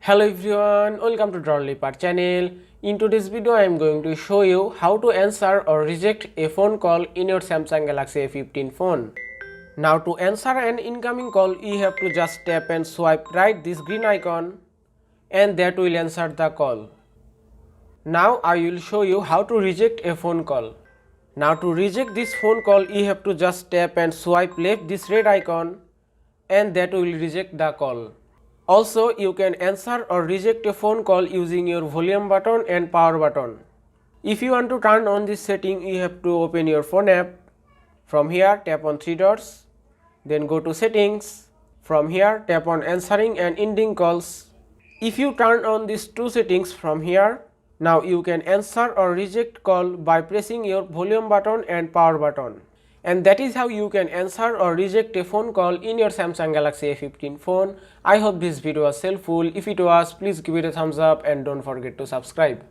Hello everyone, welcome to Drawlipart channel. In today's video, I am going to show you how to answer or reject a phone call in your Samsung Galaxy A15 phone. Now to answer an incoming call, you have to just tap and swipe right this green icon and that will answer the call. Now I will show you how to reject a phone call. Now to reject this phone call, you have to just tap and swipe left this red icon and that will reject the call. Also, you can answer or reject a phone call using your volume button and power button. If you want to turn on this setting, you have to open your phone app. From here, tap on three dots, then go to settings. From here, tap on answering and ending calls. If you turn on these two settings from here, now you can answer or reject call by pressing your volume button and power button. And that is how you can answer or reject a phone call in your Samsung Galaxy A15 phone. I hope this video was helpful. If it was, please give it a thumbs up and don't forget to subscribe.